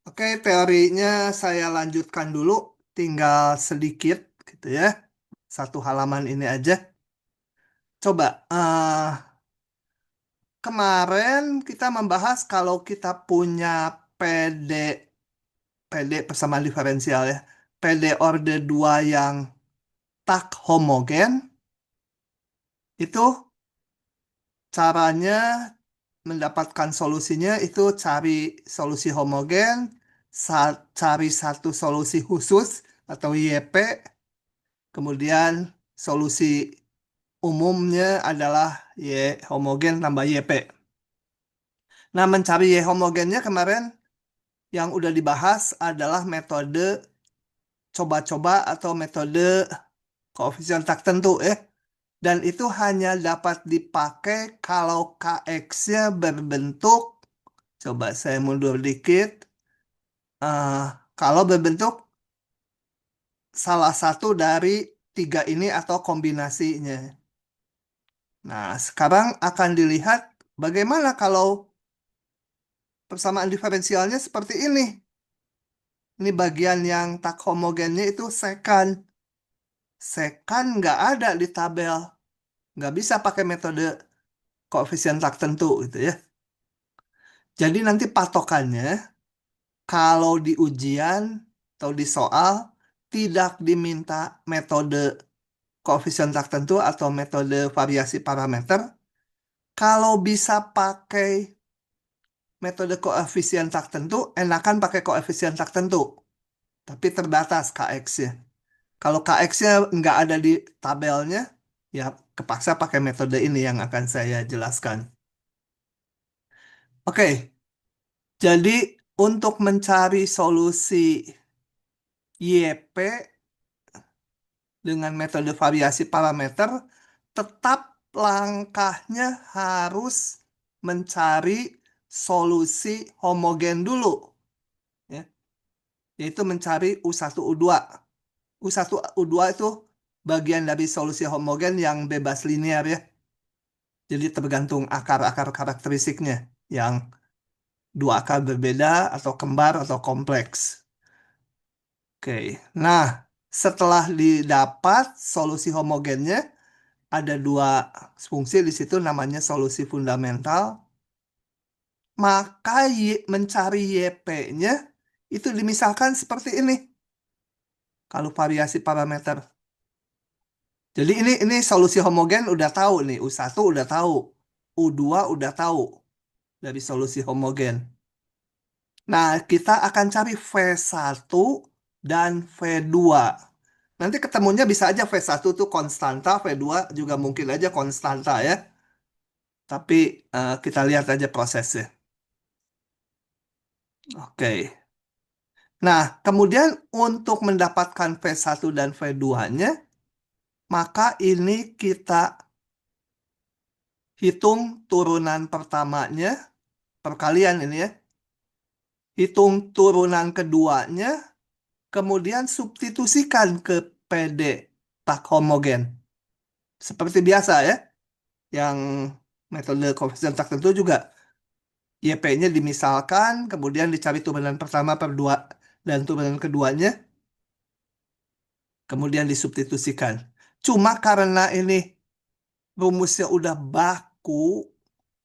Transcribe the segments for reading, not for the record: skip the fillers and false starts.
Oke, teorinya saya lanjutkan dulu, tinggal sedikit gitu ya. Satu halaman ini aja. Coba, kemarin kita membahas kalau kita punya PD, PD persamaan diferensial ya. PD orde 2 yang tak homogen, itu caranya mendapatkan solusinya itu cari solusi homogen, cari satu solusi khusus atau YP, kemudian solusi umumnya adalah Y homogen tambah YP. Nah, mencari Y homogennya kemarin yang udah dibahas adalah metode coba-coba atau metode koefisien tak tentu Dan itu hanya dapat dipakai kalau KX-nya berbentuk, coba saya mundur dikit, eh, kalau berbentuk salah satu dari tiga ini atau kombinasinya. Nah, sekarang akan dilihat bagaimana kalau persamaan diferensialnya seperti ini. Ini bagian yang tak homogennya itu sekant. Sekant nggak ada di tabel. Nggak bisa pakai metode koefisien tak tentu gitu ya. Jadi nanti patokannya kalau di ujian atau di soal tidak diminta metode koefisien tak tentu atau metode variasi parameter. Kalau bisa pakai metode koefisien tak tentu, enakan pakai koefisien tak tentu. Tapi terbatas KX-nya. Kalau KX-nya nggak ada di tabelnya, ya kepaksa pakai metode ini yang akan saya jelaskan. Oke, jadi untuk mencari solusi YP dengan metode variasi parameter, tetap langkahnya harus mencari solusi homogen dulu, ya, yaitu mencari U1, U2. U1, U2 itu bagian dari solusi homogen yang bebas linear ya. Jadi tergantung akar-akar karakteristiknya yang dua akar berbeda atau kembar atau kompleks. Oke, nah setelah didapat solusi homogennya, ada dua fungsi di situ namanya solusi fundamental. Maka mencari YP-nya itu dimisalkan seperti ini. Kalau variasi parameter. Jadi ini solusi homogen udah tahu nih, U1 udah tahu, U2 udah tahu dari solusi homogen. Nah, kita akan cari V1 dan V2. Nanti ketemunya bisa aja V1 tuh konstanta, V2 juga mungkin aja konstanta ya. Tapi kita lihat aja prosesnya. Oke. Nah, kemudian untuk mendapatkan V1 dan V2-nya, maka ini kita hitung turunan pertamanya, perkalian ini ya. Hitung turunan keduanya, kemudian substitusikan ke PD tak homogen. Seperti biasa ya, yang metode koefisien tak tentu juga. YP-nya dimisalkan, kemudian dicari turunan pertama per dua dan turunan keduanya, kemudian disubstitusikan. Cuma karena ini rumusnya udah baku,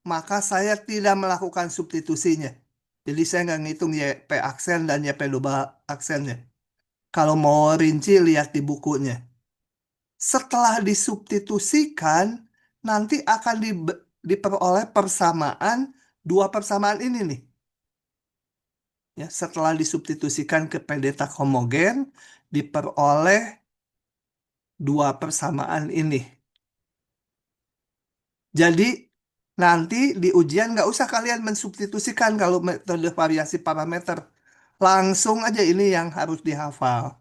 maka saya tidak melakukan substitusinya. Jadi saya nggak ngitung YP aksen dan YP double aksennya. Kalau mau rinci, lihat di bukunya. Setelah disubstitusikan, nanti akan diperoleh persamaan, dua persamaan ini nih. Ya, setelah disubstitusikan ke pendetak homogen, diperoleh dua persamaan ini. Jadi nanti di ujian nggak usah kalian mensubstitusikan kalau metode variasi parameter. Langsung aja ini yang harus dihafal.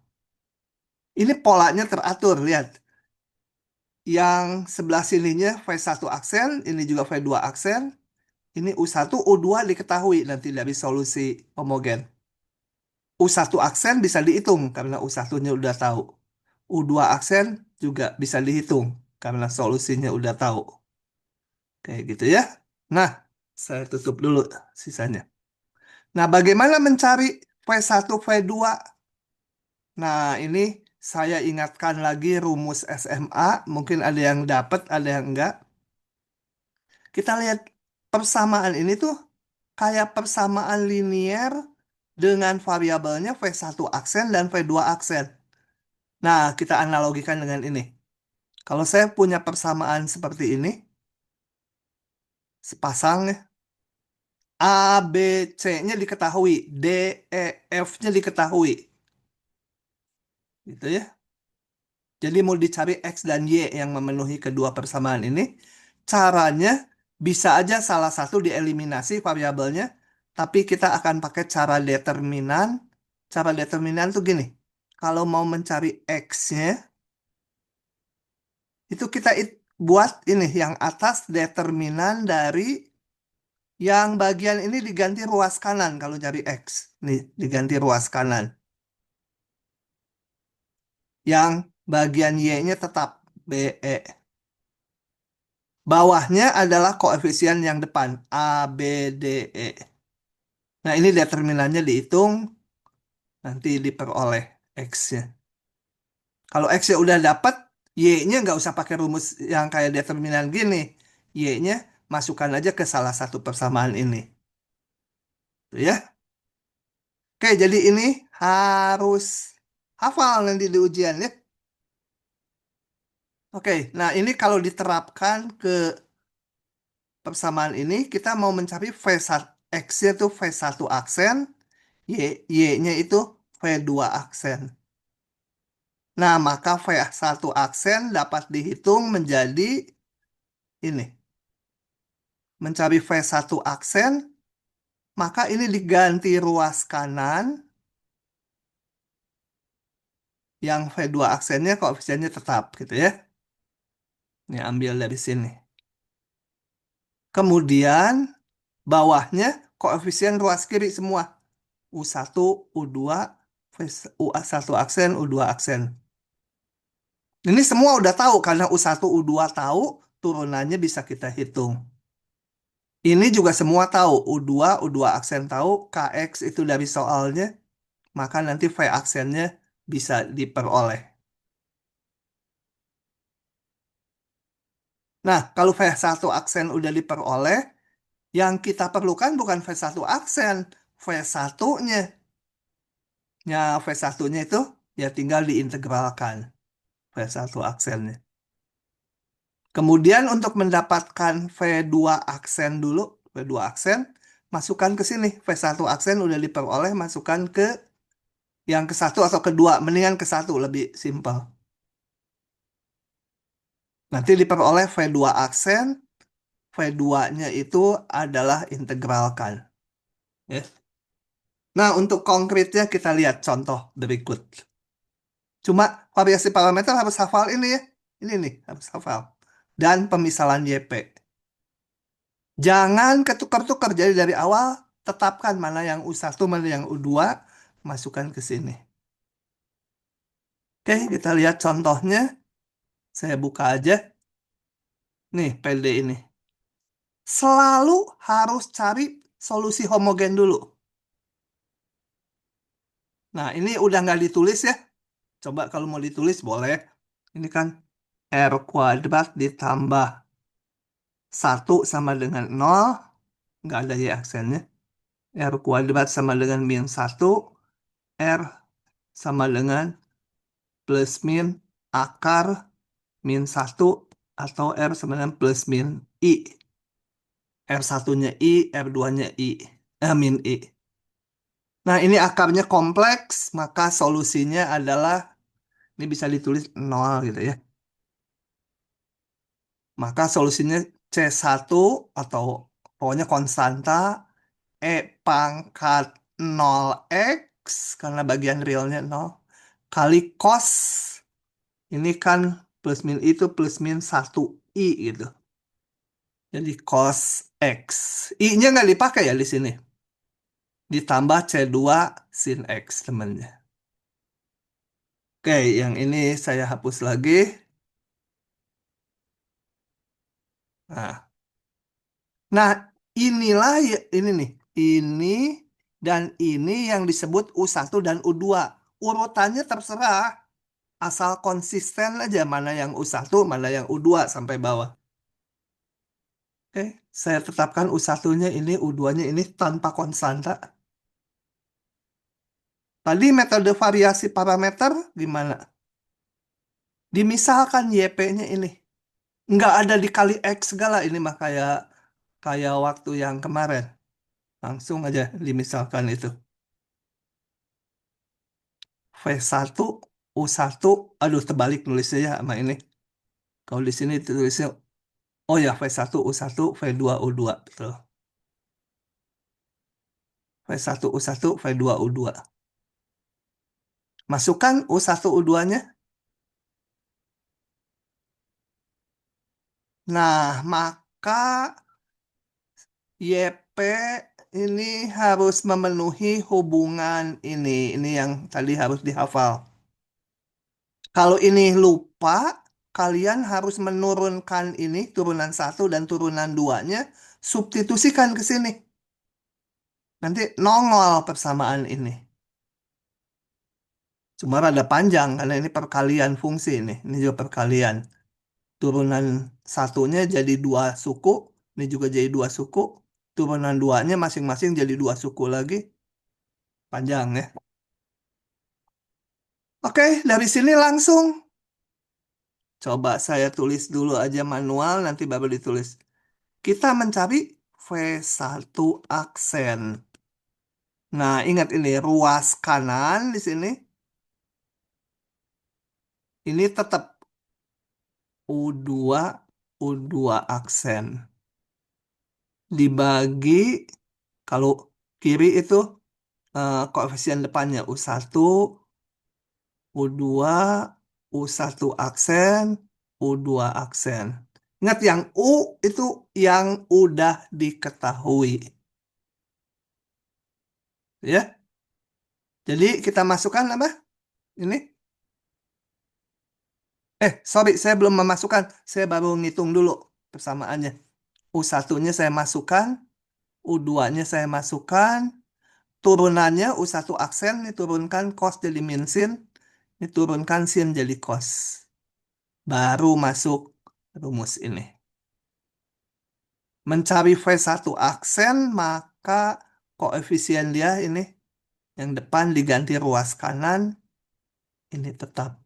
Ini polanya teratur, lihat. Yang sebelah sininya V1 aksen, ini juga V2 aksen. Ini U1, U2 diketahui nanti dari solusi homogen. U1 aksen bisa dihitung karena U1-nya udah tahu. U2 aksen juga bisa dihitung karena solusinya udah tahu. Kayak gitu ya. Nah, saya tutup dulu sisanya. Nah, bagaimana mencari V1, V2? Nah, ini saya ingatkan lagi rumus SMA. Mungkin ada yang dapat, ada yang enggak. Kita lihat persamaan ini tuh kayak persamaan linier dengan variabelnya V1 aksen dan V2 aksen. Nah, kita analogikan dengan ini. Kalau saya punya persamaan seperti ini, sepasang ya, A, B, C-nya diketahui, D, E, F-nya diketahui. Gitu ya. Jadi mau dicari X dan Y yang memenuhi kedua persamaan ini, caranya bisa aja salah satu dieliminasi variabelnya, tapi kita akan pakai cara determinan. Cara determinan tuh gini, kalau mau mencari X-nya, itu kita buat ini, yang atas determinan dari yang bagian ini diganti ruas kanan kalau cari X. Nih, diganti ruas kanan. Yang bagian Y-nya tetap BE. Bawahnya adalah koefisien yang depan, A, B, D, E. Nah, ini determinannya dihitung, nanti diperoleh X-nya. Kalau X-nya udah dapat, Y-nya nggak usah pakai rumus yang kayak determinan gini. Y-nya masukkan aja ke salah satu persamaan ini. Tuh ya. Oke, jadi ini harus hafal nanti di ujian ya. Oke, nah ini kalau diterapkan ke persamaan ini, kita mau mencari V1, X-nya itu V1 aksen, Y-nya itu V2 aksen. Nah, maka V1 aksen dapat dihitung menjadi ini. Mencari V1 aksen, maka ini diganti ruas kanan, yang V2 aksennya koefisiennya tetap gitu ya. Ini ambil dari sini. Kemudian bawahnya koefisien ruas kiri semua. U1, U2, U1 aksen, U2 aksen. Ini semua udah tahu karena U1, U2 tahu, turunannya bisa kita hitung. Ini juga semua tahu, U2, U2 aksen tahu, KX itu dari soalnya, maka nanti V aksennya bisa diperoleh. Nah, kalau V1 aksen udah diperoleh, yang kita perlukan bukan V1 aksen, V1-nya. Ya, V1-nya itu ya tinggal diintegralkan V1 aksennya. Kemudian untuk mendapatkan V2 aksen dulu, V2 aksen, masukkan ke sini. V1 aksen udah diperoleh, masukkan ke yang ke satu atau kedua. Mendingan ke satu, lebih simpel. Nanti diperoleh V2 aksen, V2-nya itu adalah integralkan. Ya. Nah, untuk konkretnya kita lihat contoh berikut. Cuma variasi parameter harus hafal ini ya. Ini nih, harus hafal. Dan pemisalan YP. Jangan ketukar-tukar. Jadi dari awal tetapkan mana yang U1, mana yang U2, masukkan ke sini. Oke, kita lihat contohnya. Saya buka aja. Nih, PD ini. Selalu harus cari solusi homogen dulu. Nah, ini udah nggak ditulis ya. Coba kalau mau ditulis boleh. Ini kan R kuadrat ditambah 1 sama dengan 0. Nggak ada Y aksennya. R kuadrat sama dengan -1. R sama dengan plus min akar -1 atau R sama dengan plus min I. R1-nya I, R2-nya I. Min I. Nah, ini akarnya kompleks, maka solusinya adalah, ini bisa ditulis 0 gitu ya. Maka solusinya C1 atau pokoknya konstanta E pangkat 0x, karena bagian realnya 0, kali cos, ini kan plus min itu plus min 1i gitu. Jadi cos X. I-nya nggak dipakai ya di sini. Ditambah C2 sin X temannya. Oke, yang ini saya hapus lagi. Nah, nah inilah ya, ini nih. Ini Dan ini yang disebut U1 dan U2. Urutannya terserah, asal konsisten aja mana yang U1, mana yang U2 sampai bawah. Oke, saya tetapkan U1-nya ini, U2-nya ini tanpa konstanta. Tadi metode variasi parameter gimana? Dimisalkan YP-nya ini. Nggak ada dikali X segala ini mah kayak kayak waktu yang kemarin. Langsung aja dimisalkan itu. V1, U1, aduh terbalik nulisnya ya sama ini. Kalau di sini tulisnya, oh ya V1, U1, V2, U2. Betul. V1, U1, V2, U2. Masukkan U1, U2-nya. Nah, maka YP ini harus memenuhi hubungan ini. Ini yang tadi harus dihafal. Kalau ini lupa, kalian harus menurunkan ini turunan satu dan turunan duanya, substitusikan ke sini. Nanti nongol persamaan ini. Cuma rada panjang karena ini perkalian fungsi ini. Ini juga perkalian. Turunan satunya jadi dua suku, ini juga jadi dua suku. Turunan duanya masing-masing jadi dua suku lagi. Panjang ya. Oke, dari sini langsung. Coba saya tulis dulu aja manual, nanti baru ditulis. Kita mencari V1 aksen. Nah, ingat ini ruas kanan di sini. Ini tetap U2, U2 aksen. Dibagi, kalau kiri itu koefisien depannya U1, U2, U1 aksen, U2 aksen. Ingat yang U itu yang udah diketahui. Ya, jadi kita masukkan apa? Ini. Sorry, saya belum memasukkan. Saya baru ngitung dulu persamaannya. U1-nya saya masukkan, U2-nya saya masukkan, turunannya U1 aksen, diturunkan cos jadi min sin, diturunkan sin jadi cos. Baru masuk rumus ini. Mencari V1 aksen, maka koefisien dia ini, yang depan diganti ruas kanan, ini tetap.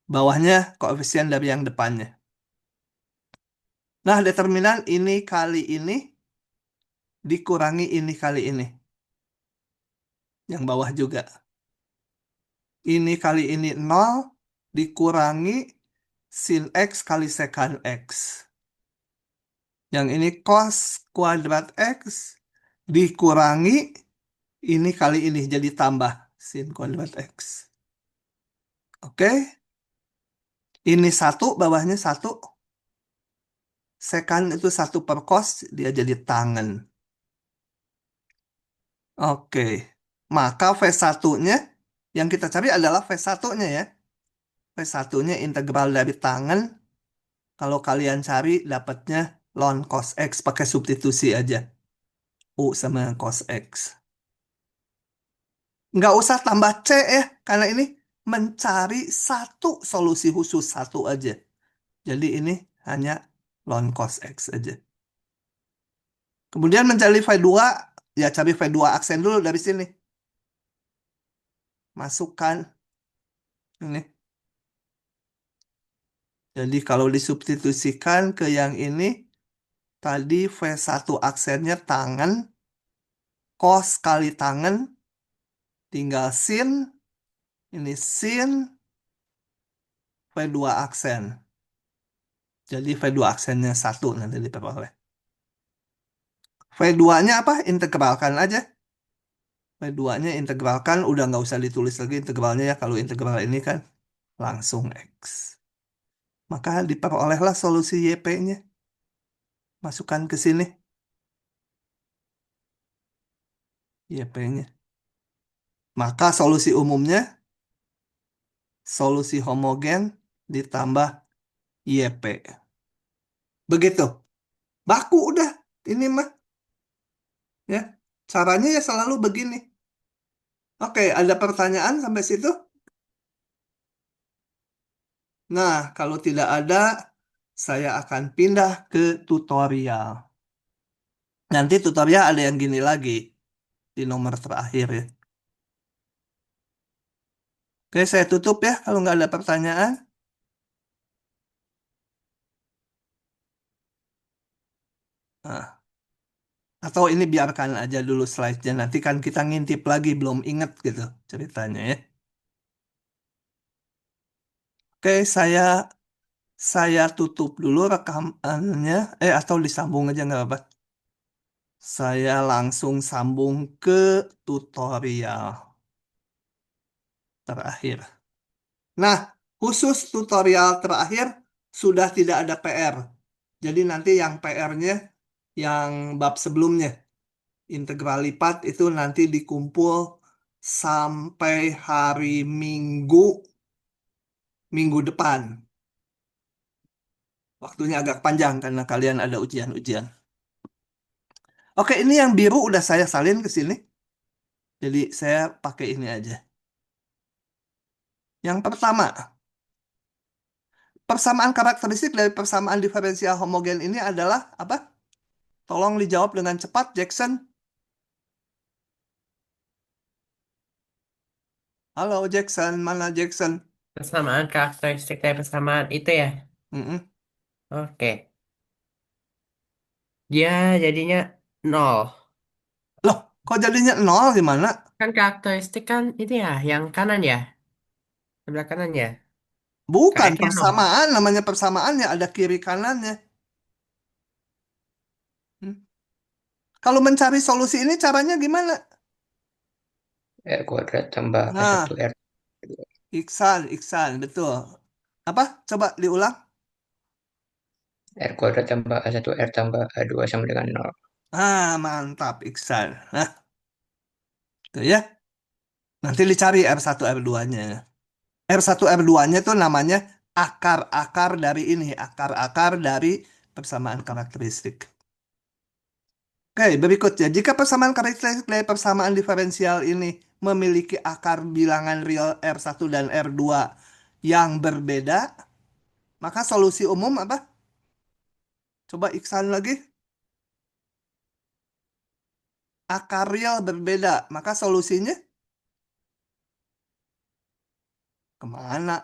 Bawahnya koefisien dari yang depannya. Nah, determinan ini kali ini dikurangi ini kali ini. Yang bawah juga. Ini kali ini 0 dikurangi sin X kali sekant X. Yang ini cos kuadrat X dikurangi ini kali ini jadi tambah sin kuadrat X. Oke. Ini satu, bawahnya satu. Sekant itu satu per cos, dia jadi tangen. Oke. Maka V1-nya yang kita cari adalah V1-nya ya. V1-nya integral dari tangen. Kalau kalian cari dapatnya ln cos X pakai substitusi aja. U sama cos X. Nggak usah tambah C ya, karena ini mencari satu solusi khusus, satu aja. Jadi ini hanya ln cos X aja. Kemudian mencari V2, ya cari V2 aksen dulu dari sini. Masukkan ini. Jadi kalau disubstitusikan ke yang ini, tadi V1 aksennya tangen, cos kali tangen, tinggal sin, ini sin, V2 aksen. Jadi V2 aksennya satu nanti diperoleh. V2-nya apa? Integralkan aja. V2-nya integralkan, udah nggak usah ditulis lagi integralnya ya. Kalau integral ini kan langsung X. Maka diperolehlah solusi YP-nya. Masukkan ke sini. YP-nya. Maka solusi umumnya, solusi homogen ditambah YP. Begitu. Baku udah. Ini mah. Ya. Caranya ya selalu begini. Oke, ada pertanyaan sampai situ? Nah, kalau tidak ada, saya akan pindah ke tutorial. Nanti tutorial ada yang gini lagi di nomor terakhir ya. Oke, saya tutup ya kalau nggak ada pertanyaan. Nah, atau ini biarkan aja dulu slide-nya. Nanti kan kita ngintip lagi, belum inget gitu ceritanya ya. Oke, saya tutup dulu rekamannya. Atau disambung aja nggak apa. Saya langsung sambung ke tutorial terakhir. Nah, khusus tutorial terakhir sudah tidak ada PR. Jadi nanti yang PR-nya yang bab sebelumnya, integral lipat itu nanti dikumpul sampai hari Minggu, minggu depan. Waktunya agak panjang karena kalian ada ujian-ujian. Oke, ini yang biru udah saya salin ke sini. Jadi saya pakai ini aja. Yang pertama, persamaan karakteristik dari persamaan diferensial homogen ini adalah apa? Tolong dijawab dengan cepat, Jackson. Halo, Jackson. Mana Jackson? Persamaan karakteristik dari persamaan itu ya. Mm-mm. Oke. Dia jadinya nol. Loh, kok jadinya nol gimana? Kan karakteristik kan itu ya, yang kanan ya. Sebelah kanan ya. Bukan KF-nya nol. persamaan, namanya persamaan ya ada kiri kanannya. Hmm. Kalau mencari solusi ini caranya gimana? R kuadrat tambah A1 Nah, R. Iksan, betul. Apa? Coba diulang. R kuadrat tambah A1 R tambah A2 sama dengan nol. Mantap, Iksan. Nah, itu ya. Nanti dicari R1, R2-nya. R1, R2-nya itu namanya akar-akar dari ini, akar-akar dari persamaan karakteristik. Oke, berikutnya, jika persamaan karakteristik dari persamaan diferensial ini memiliki akar bilangan real R1 dan R2 yang berbeda, maka solusi umum apa? Coba Iksan lagi. Akar real berbeda, maka solusinya kemana?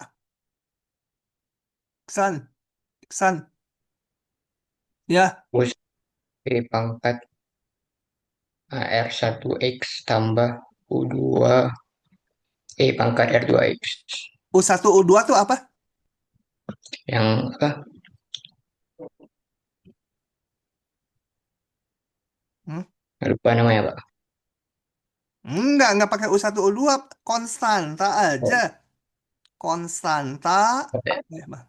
Iksan, Iksan. Ya, Plus P pangkat AR1X tambah U2 E pangkat R2X. U1, U2 tuh apa? Yang apa? Hmm? Lupa namanya, Pak. Enggak pakai U1, U2, konstanta aja. Oh, Konstanta. oke. Bang.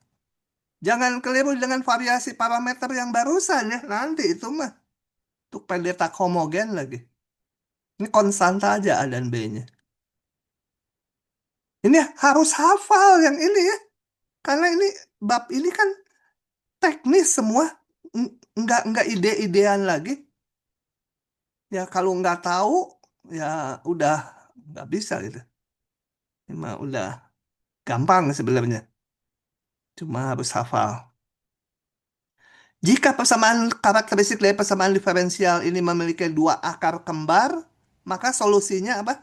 Jangan keliru dengan variasi parameter yang barusan ya. Nanti itu mah. Untuk pendetak homogen lagi. Ini konstanta aja A dan B-nya. Ini harus hafal yang ini ya. Karena ini bab ini kan teknis semua. Nggak ide-idean lagi. Ya kalau nggak tahu ya udah nggak bisa gitu. Ini mah udah gampang sebenarnya. Cuma harus hafal. Jika persamaan karakteristik dari persamaan diferensial ini memiliki dua akar kembar, maka solusinya apa?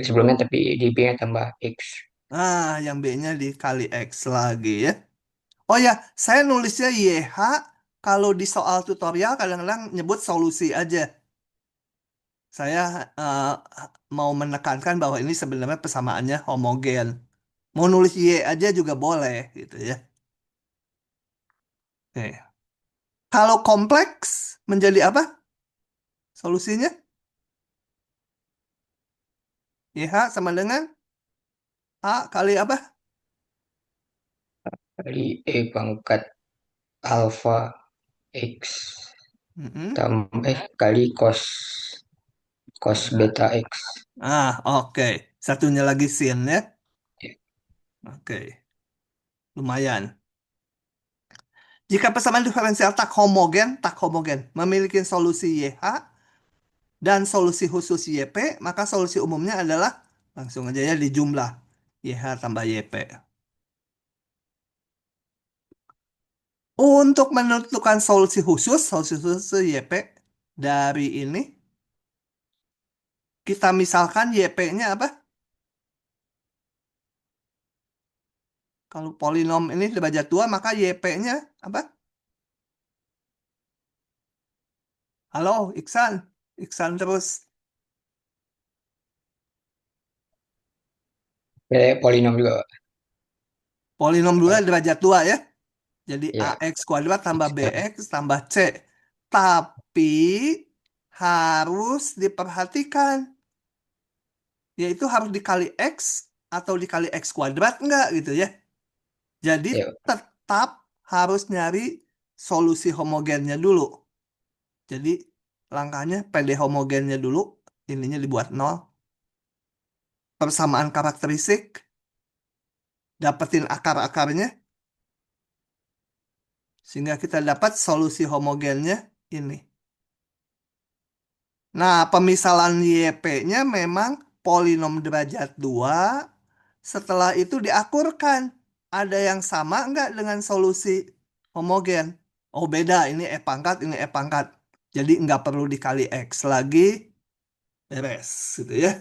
Sebelumnya tapi di B-nya tambah X. Yang B-nya dikali X lagi ya. Oh ya, saya nulisnya YH kalau di soal tutorial kadang-kadang nyebut solusi aja. Saya eh, mau menekankan bahwa ini sebenarnya persamaannya homogen. Mau nulis Y aja juga boleh gitu ya. Oke. Kalau kompleks menjadi apa solusinya? YH sama dengan A kali apa? Kali E pangkat alpha X Mm-mm. tambah kali cos cos beta X. Oke. Satunya lagi sin ya. Ya, Oke. Lumayan. Jika persamaan diferensial tak homogen memiliki solusi YH dan solusi khusus YP, maka solusi umumnya adalah langsung aja ya dijumlah YH tambah YP. Untuk menentukan solusi khusus YP dari ini, kita misalkan YP-nya apa? Kalau polinom ini derajat 2, maka YP-nya apa? Halo, Iksan. Iksan terus. Polinom juga, Pak. Polinom 2 Pol- derajat 2 ya. Jadi Ya, AX kuadrat tambah X kuadrat. BX tambah C. Tapi harus diperhatikan, yaitu harus dikali X atau dikali X kuadrat enggak gitu ya. Jadi Ya, tetap harus nyari solusi homogennya dulu. Jadi langkahnya PD homogennya dulu, ininya dibuat nol. Persamaan karakteristik, dapetin akar-akarnya, sehingga kita dapat solusi homogennya ini. Nah, pemisalan YP-nya memang polinom derajat 2. Setelah itu diakurkan. Ada yang sama nggak dengan solusi homogen? Oh, beda. Ini E pangkat, ini E pangkat. Jadi nggak perlu dikali X lagi. Beres, gitu ya.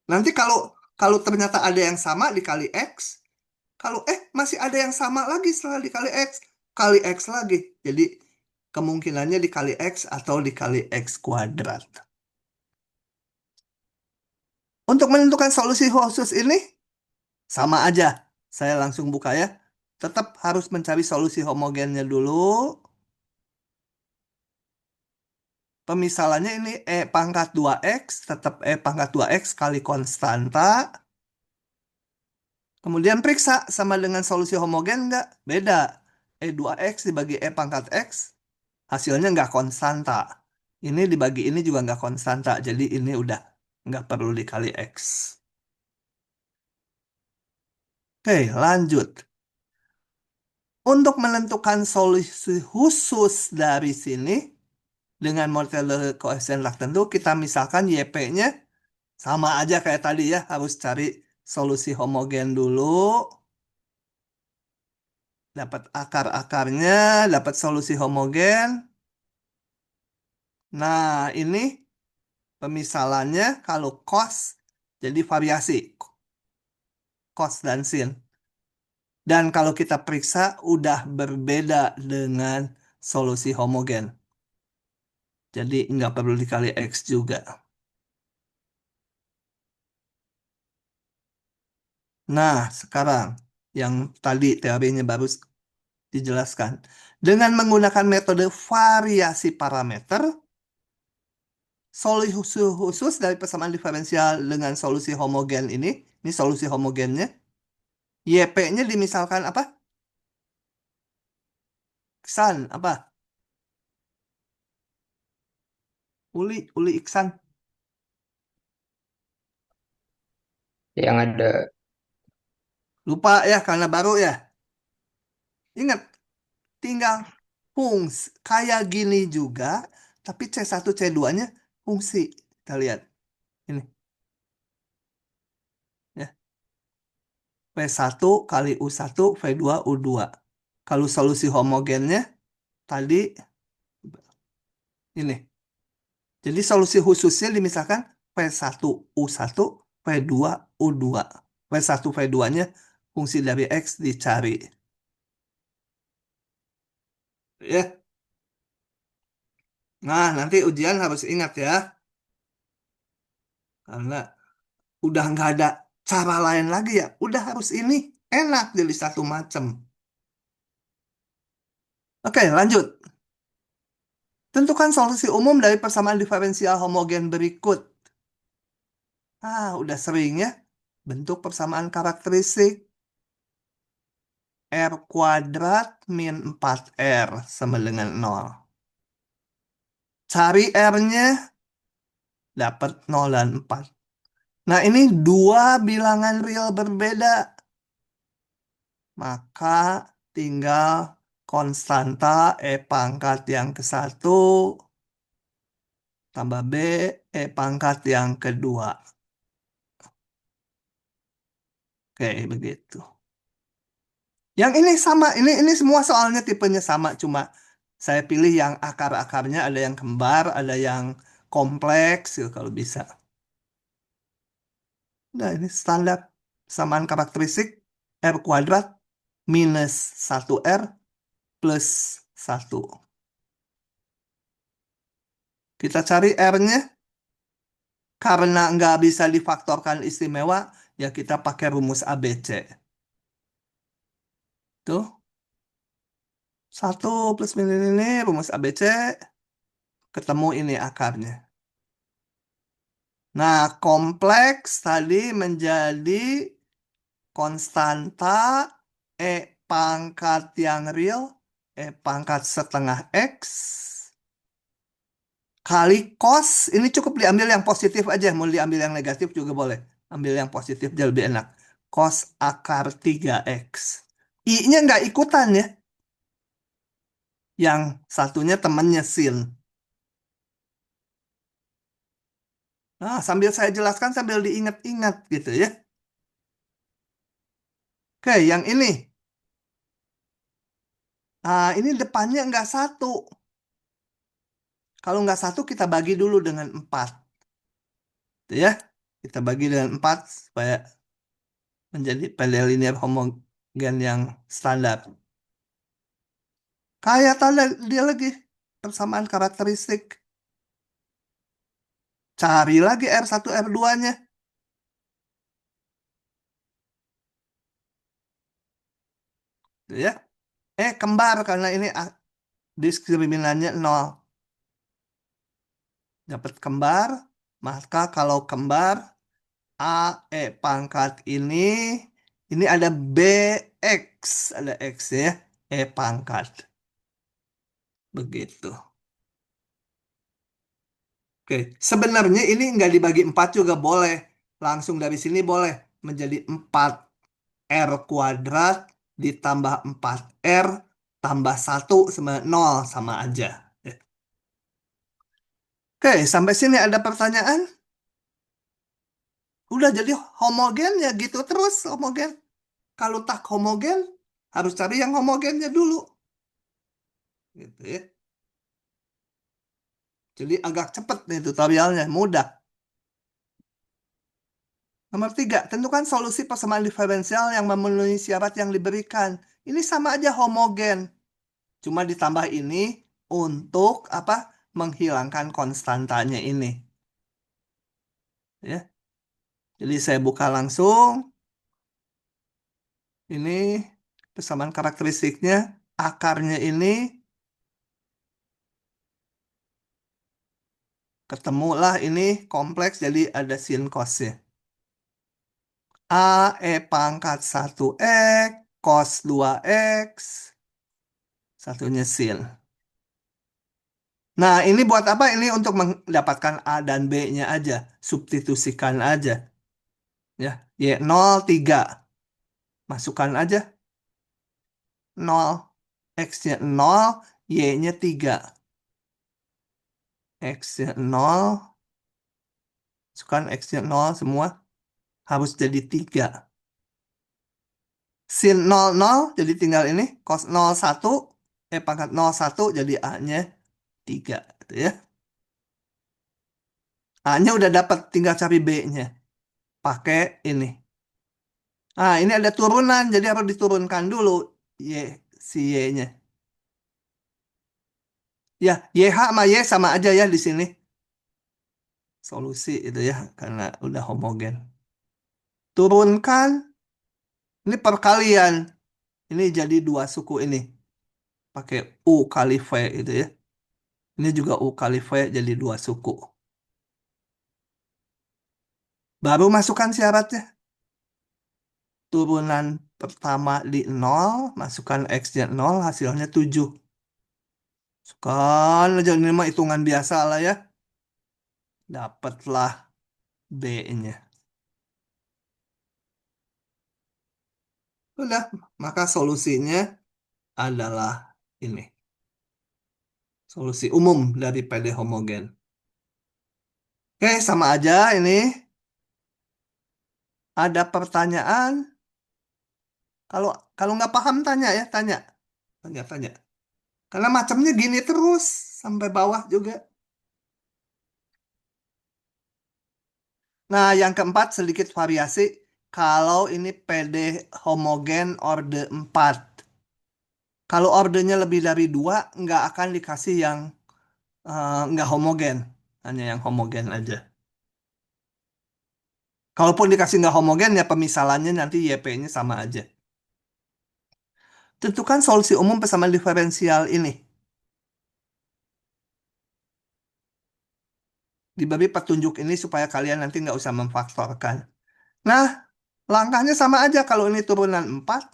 Nanti kalau kalau ternyata ada yang sama dikali X, kalau masih ada yang sama lagi setelah dikali X, kali X lagi. Jadi kemungkinannya dikali X atau dikali X kuadrat. Untuk menentukan solusi khusus ini, sama aja. Saya langsung buka ya. Tetap harus mencari solusi homogennya dulu. Pemisalannya ini E pangkat 2X, tetap E pangkat 2X kali konstanta. Kemudian periksa sama dengan solusi homogen nggak? Beda. E2X dibagi E pangkat X, hasilnya nggak konstanta. Ini dibagi ini juga nggak konstanta. Jadi ini udah nggak perlu dikali X. Oke, lanjut. Untuk menentukan solusi khusus dari sini, dengan model koefisien Lak tentu, kita misalkan YP-nya sama aja kayak tadi ya, harus cari solusi homogen dulu, dapat akar-akarnya, dapat solusi homogen. Nah, ini pemisalannya kalau cos jadi variasi cos dan sin. Dan kalau kita periksa udah berbeda dengan solusi homogen. Jadi nggak perlu dikali X juga. Nah, sekarang yang tadi teorinya baru dijelaskan. Dengan menggunakan metode variasi parameter, solusi khusus dari persamaan diferensial dengan solusi homogen ini solusi homogennya, YP-nya dimisalkan apa? Iksan, apa? Uli Iksan. yang ada Lupa ya, karena baru ya. Ingat, tinggal kayak gini juga, tapi C1, C2-nya fungsi. Kita lihat. Ini, ya. V1 kali U1, V2, U2. Kalau solusi homogennya, tadi ini. Jadi solusi khususnya dimisalkan V1 U1, V2 U2. V1 V2-nya fungsi dari X dicari. Ya. Nah, nanti ujian harus ingat ya. Karena udah nggak ada cara lain lagi ya. Udah harus ini. Enak jadi satu macam. Oke, lanjut. Tentukan solusi umum dari persamaan diferensial homogen berikut. Udah sering ya. Bentuk persamaan karakteristik. R kuadrat min 4R sama dengan 0. Cari R-nya, dapat 0 dan 4. Nah, ini dua bilangan real berbeda. maka tinggal konstanta E pangkat yang ke-1 tambah B E pangkat yang kedua. Oke, begitu. Yang ini sama, ini semua soalnya tipenya sama, cuma saya pilih yang akar-akarnya ada yang kembar, ada yang kompleks, gitu, kalau bisa. Nah, ini standar samaan karakteristik R kuadrat minus 1R plus 1. Kita cari R-nya, karena nggak bisa difaktorkan istimewa, ya kita pakai rumus ABC. Tuh, 1 plus minus ini rumus ABC, ketemu ini akarnya. Nah, kompleks tadi menjadi konstanta E pangkat yang real, E pangkat setengah X, kali cos, ini cukup diambil yang positif aja, mau diambil yang negatif juga boleh. Ambil yang positif jadi lebih enak. Cos akar 3X. I-nya nggak ikutan ya. Yang satunya temannya sin. Nah, sambil saya jelaskan sambil diingat-ingat gitu ya. Oke, yang ini. Nah, ini depannya nggak satu. Kalau nggak satu, kita bagi dulu dengan 4. Gitu ya. Kita bagi dengan 4 supaya menjadi linear homogen yang standar. Kayak tanda dia lagi. Persamaan karakteristik. Cari lagi R1, R2-nya. Gitu ya. Kembar karena ini diskriminannya 0. Dapat kembar. Maka kalau kembar, A, E pangkat ini ada BX, ada X ya, E pangkat. Begitu. Oke, sebenarnya ini nggak dibagi 4 juga boleh. Langsung dari sini boleh menjadi 4 R kuadrat ditambah 4R tambah 1 sama 0 sama aja. Oke, sampai sini ada pertanyaan? Udah jadi homogen ya gitu terus homogen. Kalau tak homogen, harus cari yang homogennya dulu. Gitu ya. Jadi agak cepat nih tutorialnya, mudah. Nomor 3, tentukan solusi persamaan diferensial yang memenuhi syarat yang diberikan. Ini sama aja homogen. Cuma ditambah ini untuk apa? Menghilangkan konstantanya ini. Ya. Jadi saya buka langsung. Ini persamaan karakteristiknya. Akarnya ini ketemulah ini kompleks jadi ada sin cosnya. A E pangkat 1X cos 2X satunya sin. Nah, ini buat apa? Ini untuk mendapatkan A dan B-nya aja. Substitusikan aja. Ya, Y0, 3. Masukkan aja 0. X-nya 0, Y-nya 3. X-nya 0, masukkan X-nya 0 semua. Harus jadi 3. Sin 0, 0, jadi tinggal ini. Cos 0, 1. Pangkat 0, 1, jadi A-nya 3. Gitu ya. A-nya udah dapat, tinggal cari B-nya. Pakai ini. Nah, ini ada turunan, jadi harus diturunkan dulu Y, si Y-nya. Ya, YH sama Y sama aja ya di sini. Solusi itu ya, karena udah homogen. Turunkan, ini perkalian. Ini jadi 2 suku ini. Pakai U kali V itu ya. Ini juga U kali V jadi 2 suku. Baru masukkan syaratnya. Turunan pertama di 0, masukkan X-nya 0, hasilnya 7. Kan aja ini mah hitungan biasa lah ya. Dapatlah B-nya. Udah, maka solusinya adalah ini. Solusi umum dari PD homogen. Oke, sama aja ini. Ada pertanyaan? Kalau kalau nggak paham tanya ya, tanya. Tanya, tanya. Karena macamnya gini terus sampai bawah juga. Nah, yang keempat sedikit variasi. Kalau ini PD homogen orde 4. Kalau ordenya lebih dari 2, nggak akan dikasih yang nggak homogen. Hanya yang homogen aja. Kalaupun dikasih nggak homogen, ya pemisalannya nanti YP-nya sama aja. Tentukan solusi umum persamaan diferensial ini. Diberi petunjuk ini supaya kalian nanti nggak usah memfaktorkan. Nah, langkahnya sama aja. Kalau ini turunan 4,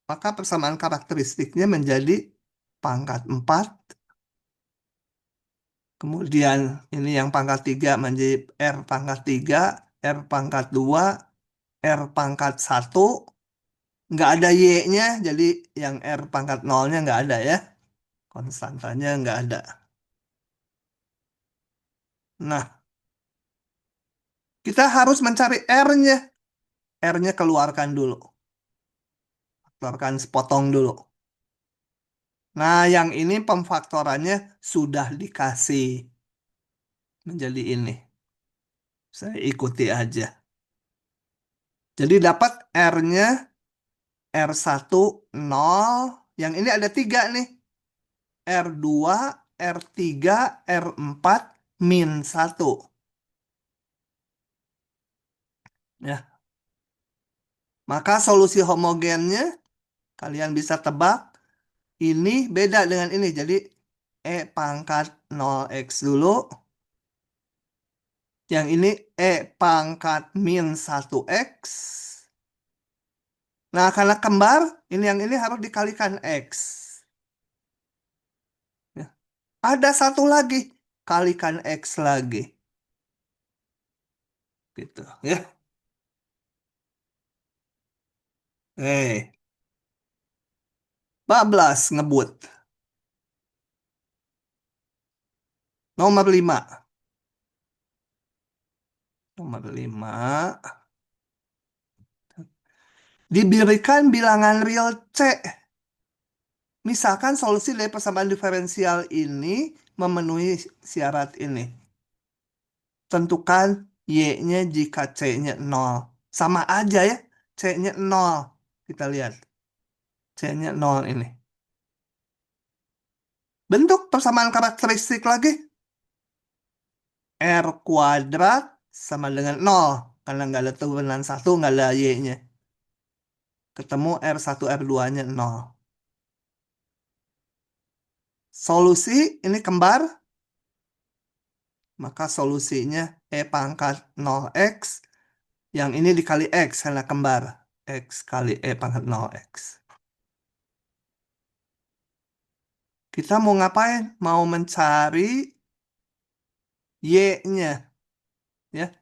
maka persamaan karakteristiknya menjadi pangkat 4. Kemudian ini yang pangkat 3 menjadi R pangkat 3, R pangkat 2, R pangkat 1. Nggak ada Y-nya, jadi yang R pangkat 0-nya nggak ada ya. Konstantanya nggak ada. Nah, kita harus mencari R-nya. R-nya keluarkan dulu. Keluarkan sepotong dulu. Nah, yang ini pemfaktorannya sudah dikasih menjadi ini. Saya ikuti aja. Jadi dapat R-nya R1 0. Yang ini ada 3 nih. R2, R3, R4, min 1. Ya. Maka solusi homogennya kalian bisa tebak. Ini beda dengan ini. Jadi E pangkat 0x dulu. Yang ini E pangkat min 1x. Nah, karena kembar, ini yang ini harus dikalikan X. Ya. Ada satu lagi, kalikan X lagi. Gitu ya. 14 ngebut. Nomor 5. Nomor 5. Diberikan bilangan real C. Misalkan solusi dari persamaan diferensial ini memenuhi syarat ini. Tentukan Y-nya jika C-nya 0. Sama aja ya. C-nya 0. Kita lihat. C-nya 0 ini. Bentuk persamaan karakteristik lagi. R kuadrat sama dengan 0. Karena nggak ada turunan 1, nggak ada Y-nya. Ketemu R1, R2-nya 0. Solusi ini kembar. Maka solusinya E pangkat 0x. Yang ini dikali X karena kembar. X kali E pangkat 0x. Kita mau ngapain? Mau mencari Y-nya. Ya.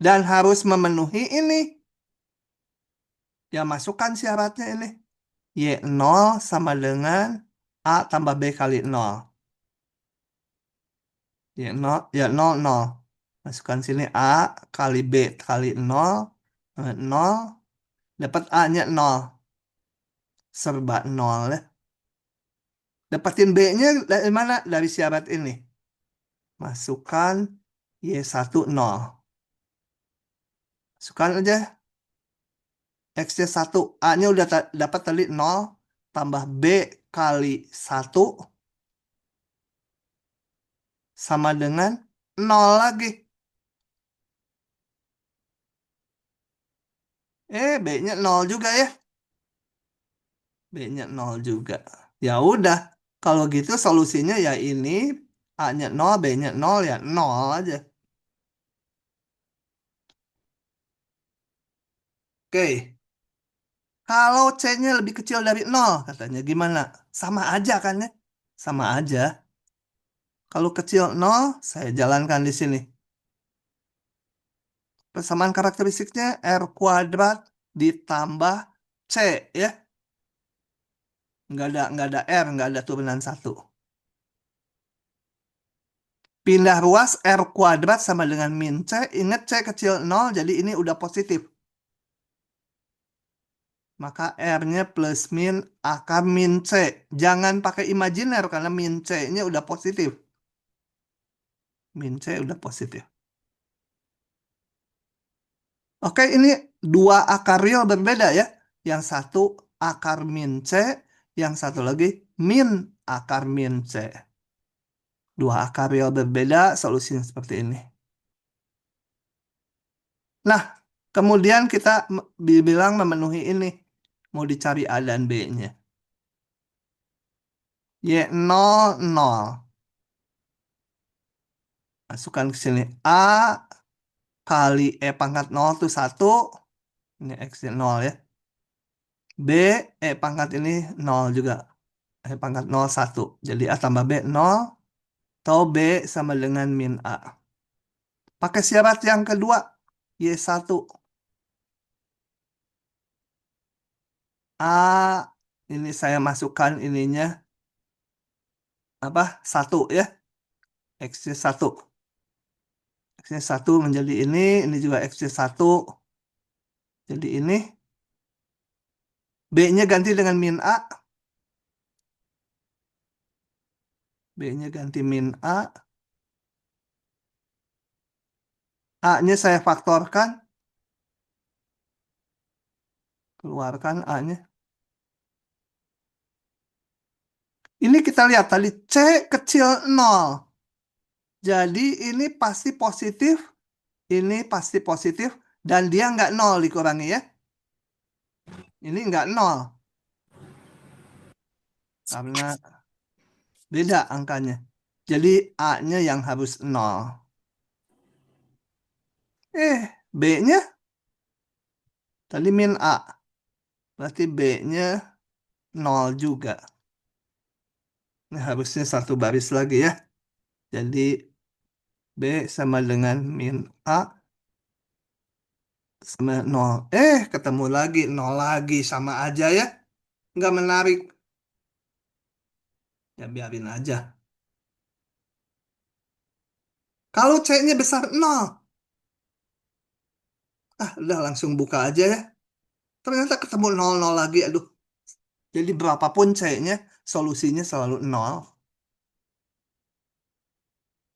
Dan harus memenuhi ini. Ya, masukkan syaratnya ini. Y0 sama dengan A tambah B kali 0. Y0, ya 0, 0. Masukkan sini A kali B kali 0. 0. Dapat A-nya 0. Serba 0 ya. Dapatin B-nya dari mana? Dari syarat ini. Masukkan Y1 0. Masukkan aja. X-nya 1. A-nya udah dapat tadi 0. Tambah B kali 1 sama dengan 0 lagi. B-nya 0 juga ya. B-nya 0 juga. Ya udah. Kalau gitu solusinya ya ini. A-nya 0, B-nya 0 ya 0 aja. Oke. Kalau C-nya lebih kecil dari 0 katanya gimana? Sama aja kan ya? Sama aja. Kalau kecil 0, saya jalankan di sini. Persamaan karakteristiknya R kuadrat ditambah C ya. Nggak ada R, nggak ada turunan satu. Pindah ruas R kuadrat sama dengan min C. Ingat C kecil 0, jadi ini udah positif. Maka R-nya plus min akar min C. Jangan pakai imajiner karena min C-nya udah positif. Min C udah positif. Oke, ini dua akar real berbeda ya. Yang satu akar min C, yang satu lagi min akar min C. Dua akar real berbeda, solusinya seperti ini. Nah, kemudian kita dibilang memenuhi ini. Mau dicari A dan B-nya. Y0, 0. Masukkan ke sini. A kali E pangkat 0 itu 1. Ini X-nya 0 ya. B, E pangkat ini 0 juga. E pangkat 0, 1. Jadi A tambah B, 0. Atau B sama dengan min A. Pakai syarat yang kedua. Y1. A, ini saya masukkan ininya. Apa? 1 ya. X-nya 1. X-nya 1 menjadi ini juga X-nya 1. Jadi ini. B-nya ganti dengan min A. B-nya ganti min A. A-nya saya faktorkan. Keluarkan A-nya. Ini kita lihat tadi C kecil 0. Jadi ini pasti positif. Ini pasti positif. Dan dia nggak 0 dikurangi ya. Ini nggak 0. Karena beda angkanya. Jadi A-nya yang harus 0. B-nya tadi min A. Berarti B-nya 0 juga. Ini harusnya satu baris lagi ya. Jadi B sama dengan min A sama 0. Ketemu lagi 0 lagi. Sama aja ya. Nggak menarik. Ya biarin aja. Kalau C-nya besar 0. Udah langsung buka aja ya. Ternyata ketemu 0 lagi. Aduh. Jadi berapapun C-nya, solusinya selalu 0.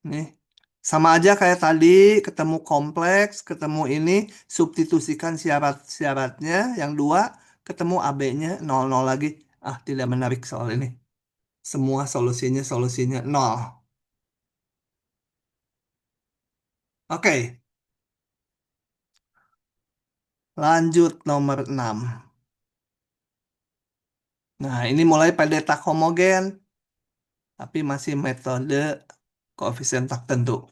Nih. Sama aja kayak tadi, ketemu kompleks, ketemu ini, substitusikan syarat-syaratnya, yang dua, ketemu AB-nya 0 lagi. Tidak menarik soal ini. Semua solusinya 0. Oke, lanjut nomor 6. Nah, ini mulai pada tak homogen, tapi masih metode koefisien tak tentu.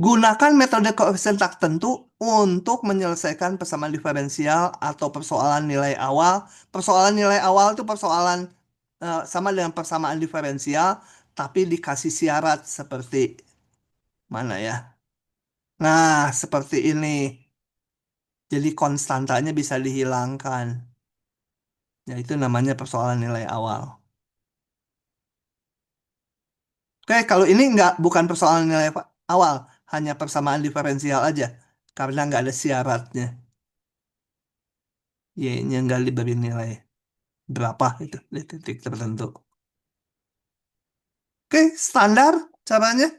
Gunakan metode koefisien tak tentu untuk menyelesaikan persamaan diferensial atau persoalan nilai awal. Persoalan nilai awal itu persoalan sama dengan persamaan diferensial, tapi dikasih syarat seperti mana ya? Nah, seperti ini. Jadi konstantanya bisa dihilangkan. Yaitu namanya persoalan nilai awal. Oke, kalau ini bukan persoalan nilai awal, hanya persamaan diferensial aja. Karena nggak ada syaratnya. Y-nya nggak diberi nilai berapa itu di titik tertentu. Oke, standar caranya.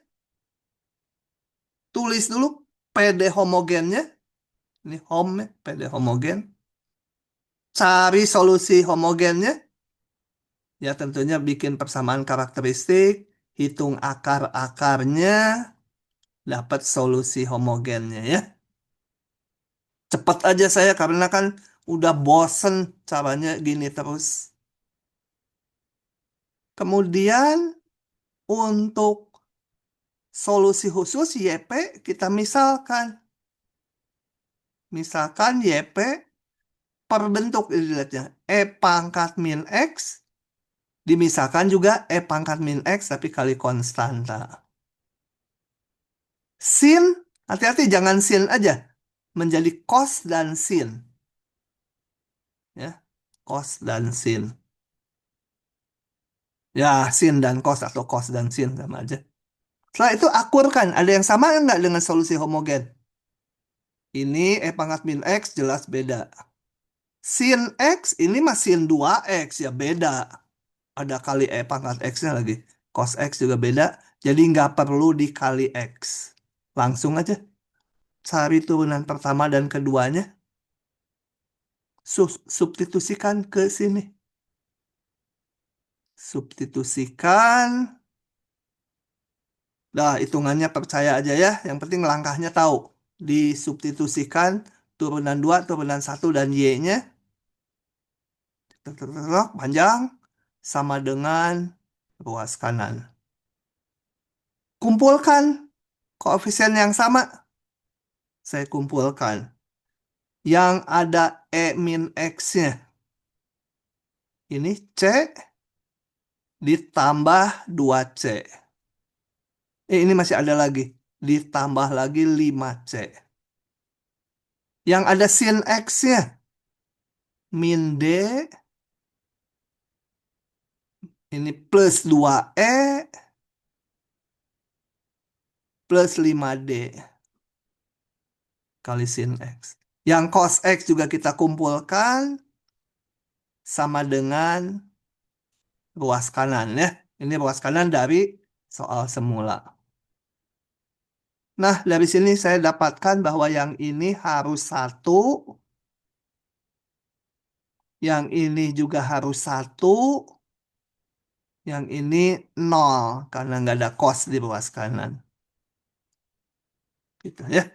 Tulis dulu PD homogennya. Ini home, PD homogen. Cari solusi homogennya. Ya tentunya bikin persamaan karakteristik. Hitung akar-akarnya. Dapat solusi homogennya ya. Cepat aja saya karena kan udah bosen caranya gini terus. Kemudian untuk solusi khusus YP kita misalkan. Misalkan YP per bentuk dilihatnya. E pangkat min X dimisalkan juga E pangkat min X tapi kali konstanta. Sin, hati-hati jangan sin aja. Menjadi cos dan sin. Ya, cos dan sin. Ya, sin dan cos atau cos dan sin sama aja. Setelah itu akurkan. Ada yang sama nggak dengan solusi homogen? Ini E pangkat min X jelas beda. Sin X ini mah sin 2X ya beda. Ada kali E pangkat X-nya lagi. Cos X juga beda. Jadi nggak perlu dikali X. Langsung aja cari turunan pertama dan keduanya. Substitusikan ke sini. Substitusikan. Nah, hitungannya percaya aja ya. Yang penting langkahnya tahu. Disubstitusikan turunan 2, turunan 1, dan Y-nya. Panjang. Sama dengan ruas kanan. Kumpulkan koefisien yang sama. Saya kumpulkan. Yang ada E min X-nya. Ini C ditambah 2C. Ini masih ada lagi. Ditambah lagi 5C. Yang ada sin X-nya. Min D. Ini plus 2E. Plus 5D. Kali sin X. Yang cos X juga kita kumpulkan. Sama dengan ruas kanan ya. Ini ruas kanan dari soal semula. Nah, dari sini saya dapatkan bahwa yang ini harus 1. Yang ini juga harus 1. Yang ini 0. Karena nggak ada cos di ruas kanan. Gitu ya.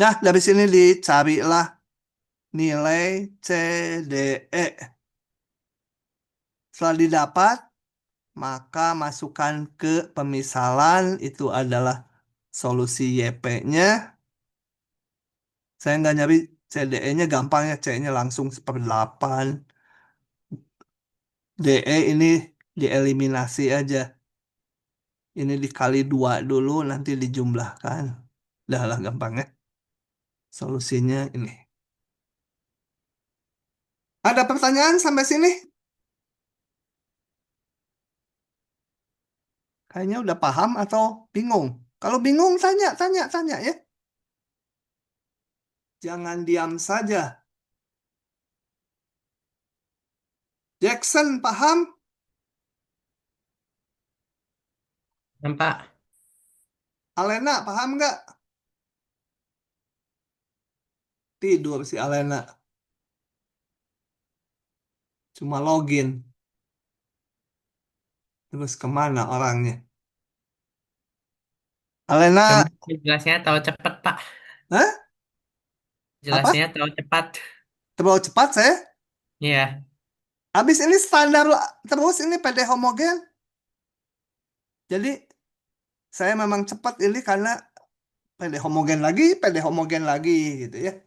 Nah, dari sini dicarilah nilai CDE. Setelah didapat, maka masukkan ke pemisalan. Itu adalah solusi YP-nya. Saya nggak nyari CDE-nya, gampang ya. C-nya langsung 1/8. DE ini dieliminasi aja. Ini dikali 2 dulu, nanti dijumlahkan. Dah lah gampang ya. Solusinya ini. Ada pertanyaan sampai sini? Kayaknya udah paham atau bingung? Kalau bingung, tanya, tanya, tanya ya. Jangan diam saja. Jackson, paham? Nampak? Alena, paham nggak? Tidur si Alena. Cuma login. Terus kemana orangnya? Cuma Alena, jelasnya tahu cepat, Pak. hah? Apa? Jelasnya tahu cepat. Terlalu cepat saya? Iya. Habis ini standar terus ini PD homogen. Jadi saya memang cepat ini karena PD homogen lagi gitu ya.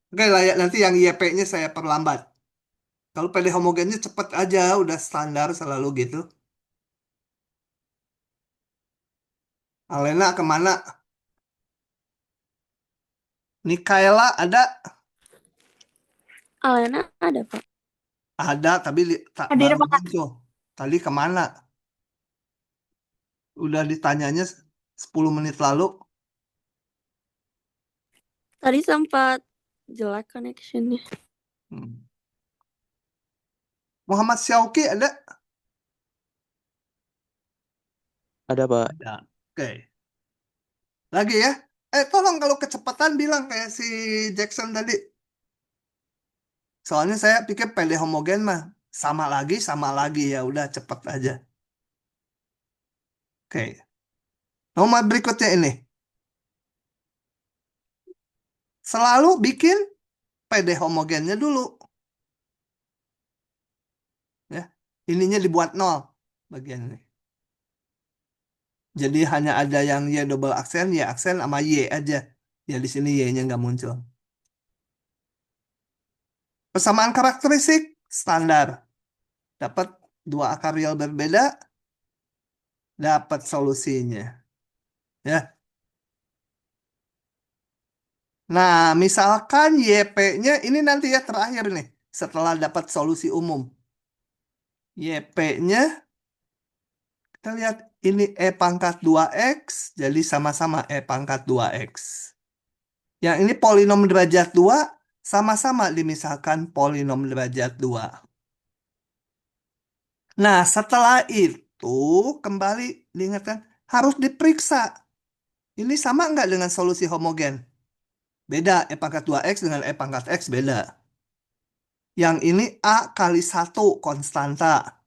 Oke lah ya, nanti yang YP-nya saya perlambat. Kalau PD homogennya cepat aja, udah standar selalu gitu. Alena kemana? Nikaela ada? Alena ada, Pak. Ada, tapi Hadir, baru Pak. muncul. Tadi kemana? Udah ditanyanya 10 menit lalu. Tadi sempat jelek connectionnya. Hmm. Muhammad Syauqi ada? Ada, Pak. Ada. Oke. Lagi ya. Tolong kalau kecepatan bilang kayak si Jackson tadi. Soalnya saya pikir PD homogen mah sama lagi ya udah cepet aja. Oke. Nomor berikutnya ini. Selalu bikin PD homogennya dulu. Ya. Ininya dibuat 0 bagian ini. Jadi hanya ada yang Y double aksen, Y aksen sama Y aja. Ya di sini Y-nya nggak muncul. Persamaan karakteristik standar. Dapat dua akar real berbeda, dapat solusinya. Ya. Nah, misalkan YP-nya ini nanti ya terakhir nih, setelah dapat solusi umum. YP-nya, kita lihat ini E pangkat 2X, jadi sama-sama E pangkat 2X. Yang ini polinom derajat 2, sama-sama dimisalkan polinom derajat 2. Nah, setelah itu kembali diingatkan, harus diperiksa. Ini sama nggak dengan solusi homogen? Beda, E pangkat 2X dengan E pangkat X beda. Yang ini A kali 1 konstanta.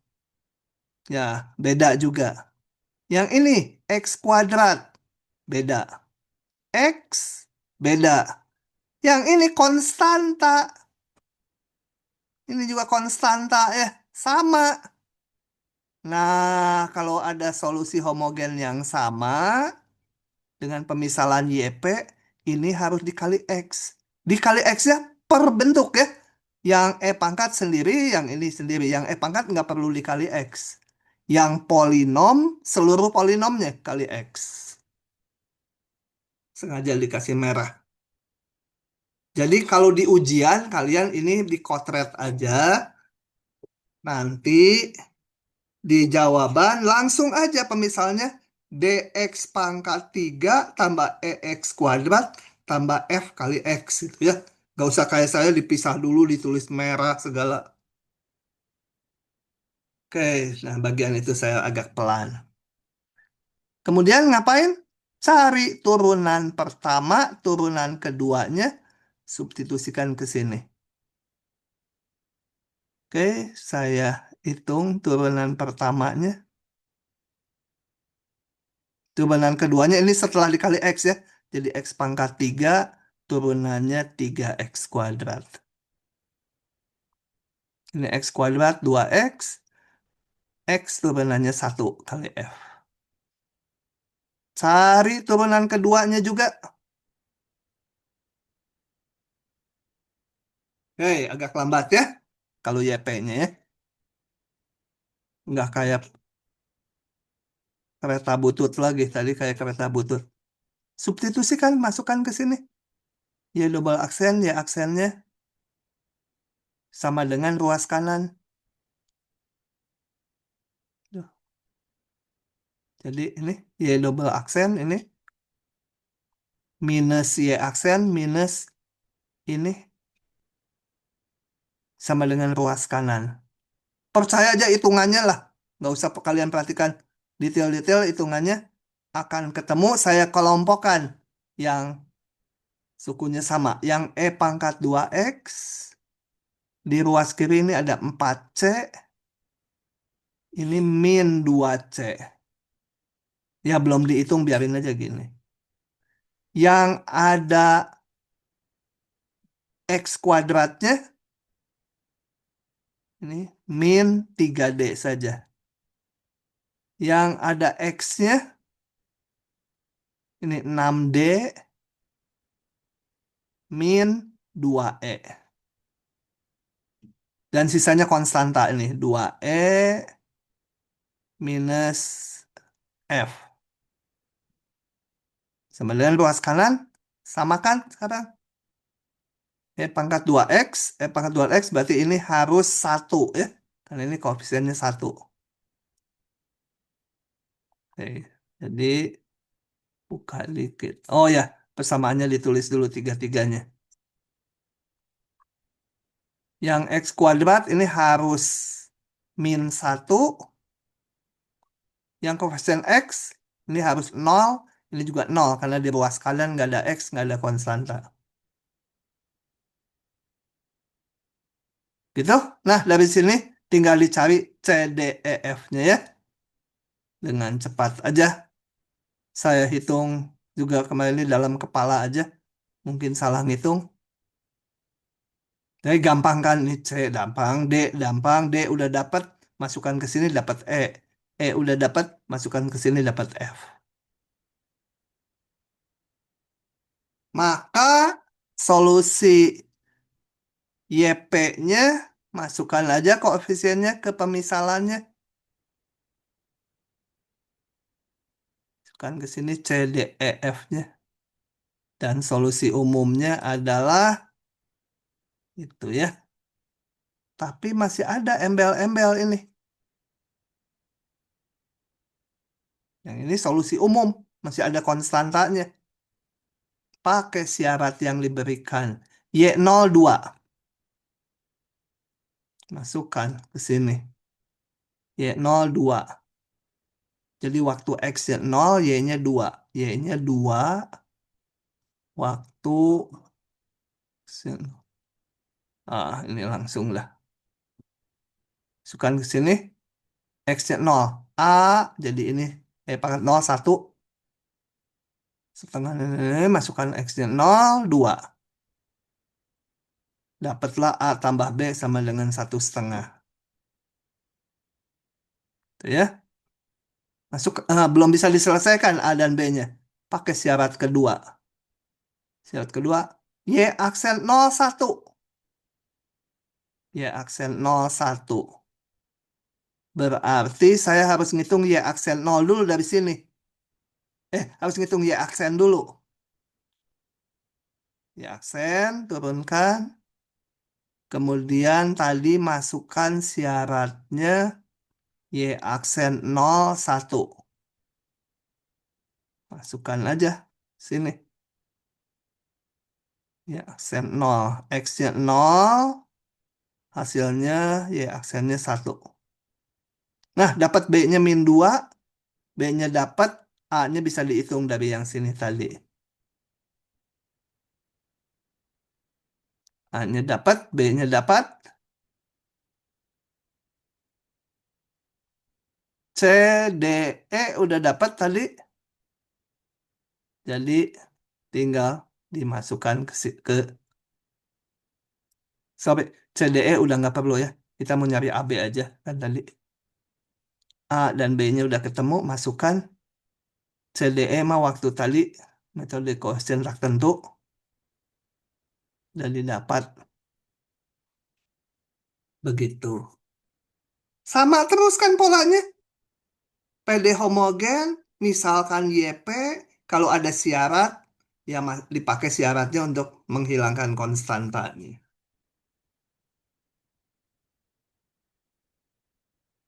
Ya, beda juga. Yang ini X kuadrat. Beda. X beda. Yang ini konstanta. Ini juga konstanta ya. Sama. Nah, kalau ada solusi homogen yang sama dengan pemisalan YP, ini harus dikali X. Dikali X ya per bentuk ya. Yang E pangkat sendiri, yang ini sendiri. Yang E pangkat nggak perlu dikali X. Yang polinom, seluruh polinomnya kali X. Sengaja dikasih merah. Jadi kalau di ujian, kalian ini dikotret aja. Nanti di jawaban langsung aja pemisalnya dx pangkat 3 tambah EX kuadrat tambah F kali X gitu ya. Gak usah kayak saya dipisah dulu, ditulis merah segala. Oke, nah bagian itu saya agak pelan. Kemudian ngapain? Cari turunan pertama, turunan keduanya, substitusikan ke sini. Oke, saya hitung turunan pertamanya. Turunan keduanya ini setelah dikali X ya. Jadi X pangkat 3, turunannya 3X kuadrat. Ini X kuadrat 2X. X turunannya 1 kali F. Cari turunan keduanya juga. Hei, agak lambat ya. Kalau YP-nya ya. Nggak kayak kereta butut lagi. Tadi kayak kereta butut. Substitusikan, masukkan ke sini. Y double aksen, ya aksennya sama dengan ruas kanan. Tuh. Jadi ini Y double aksen ini. Minus Y aksen, minus ini sama dengan ruas kanan. Percaya aja hitungannya lah. Nggak usah kalian perhatikan detail-detail hitungannya. Akan ketemu saya kelompokkan yang sukunya sama. Yang E pangkat 2X. Di ruas kiri ini ada 4C. Ini min 2C. Ya belum dihitung, biarin aja gini. Yang ada X kuadratnya. Ini min 3D saja. Yang ada X-nya. Ini 6D min 2E. Dan sisanya konstanta ini. 2E minus F. Sama dengan ruas kanan. Samakan sekarang. E pangkat 2X. E pangkat 2X berarti ini harus 1 ya. Karena ini koefisiennya 1. Oke. Jadi buka dikit. Oh ya, persamaannya ditulis dulu tiga-tiganya. Yang X kuadrat ini harus min 1. Yang koefisien X ini harus 0. Ini juga 0 karena di ruas kanan nggak ada X, nggak ada konstanta. Gitu. Nah, dari sini tinggal dicari CDEF-nya ya. Dengan cepat aja. Saya hitung juga kemarin ini dalam kepala aja. Mungkin salah ngitung. Jadi gampang kan ini C gampang, D gampang, D udah dapat, masukkan ke sini dapat E. E udah dapat, masukkan ke sini dapat F. Maka solusi YP-nya masukkan aja koefisiennya ke pemisalannya. Masukkan ke sini C, D, E, F-nya. Dan solusi umumnya adalah itu ya. Tapi masih ada embel-embel ini. Yang ini solusi umum, masih ada konstantanya. Pakai syarat yang diberikan. Y02. Masukkan ke sini. Y02. Jadi waktu X-nya 0, Y-nya 2. Y-nya 2. Waktu ini langsung lah. Masukkan ke sini. X-nya 0. A jadi ini. Pangkat 0, 1. Setengah ini masukkan X-nya 0, 2. Dapatlah A tambah B sama dengan 1,5. Itu ya. Belum bisa diselesaikan A dan B-nya. Pakai syarat kedua. Syarat kedua, Y aksen 01. Y aksen 01. Berarti saya harus ngitung Y aksen 0 dulu dari sini. Harus ngitung Y aksen dulu. Y aksen, turunkan. Kemudian tadi masukkan syaratnya Y aksen 01. Masukkan aja sini. Y aksen 0. X-nya 0. Hasilnya Y aksennya 1. Nah, dapat B-nya min 2. B-nya dapat, A-nya bisa dihitung dari yang sini tadi. A-nya dapat, B-nya dapat. C, D, E udah dapat tadi. Jadi tinggal dimasukkan ke sorry, C, D, E udah nggak perlu ya. Kita mau nyari AB aja kan tadi. A dan B-nya udah ketemu, masukkan. C, D, E mah waktu tadi metode quotient rak tentu. Dan didapat. Begitu. Sama terus kan polanya. PD homogen, misalkan YP, kalau ada syarat, ya dipakai syaratnya untuk menghilangkan konstantanya.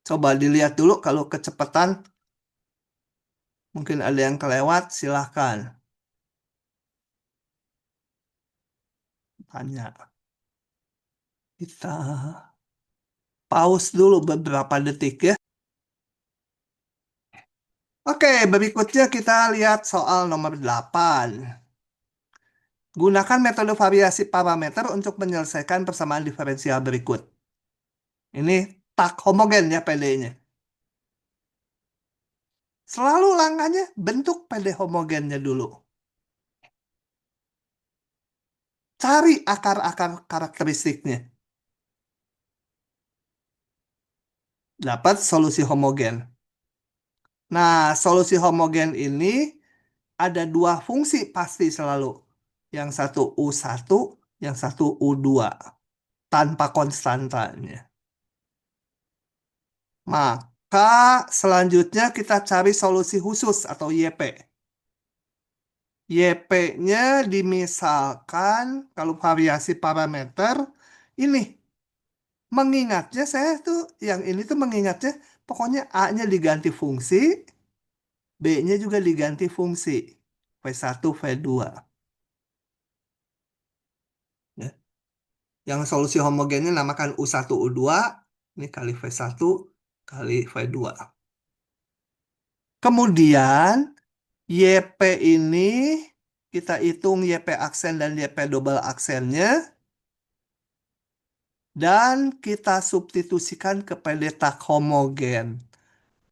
Coba dilihat dulu kalau kecepatan. Mungkin ada yang kelewat, silahkan. Tanya. Kita pause dulu beberapa detik ya. Oke, berikutnya kita lihat soal nomor 8. Gunakan metode variasi parameter untuk menyelesaikan persamaan diferensial berikut. Ini tak homogen ya PD-nya. Selalu langkahnya bentuk PD homogennya dulu. Cari akar-akar karakteristiknya. Dapat solusi homogen. Nah, solusi homogen ini ada dua fungsi pasti selalu. Yang satu U1, yang satu U2. Tanpa konstantanya. Maka selanjutnya kita cari solusi khusus atau YP. YP-nya dimisalkan kalau variasi parameter ini. Mengingatnya saya tuh yang ini tuh mengingatnya pokoknya A-nya diganti fungsi, B-nya juga diganti fungsi. V1, V2. Ya. Yang solusi homogennya namakan U1, U2. Ini kali V1 kali V2. Kemudian YP ini kita hitung YP aksen dan YP double aksennya. Dan kita substitusikan ke PD tak homogen.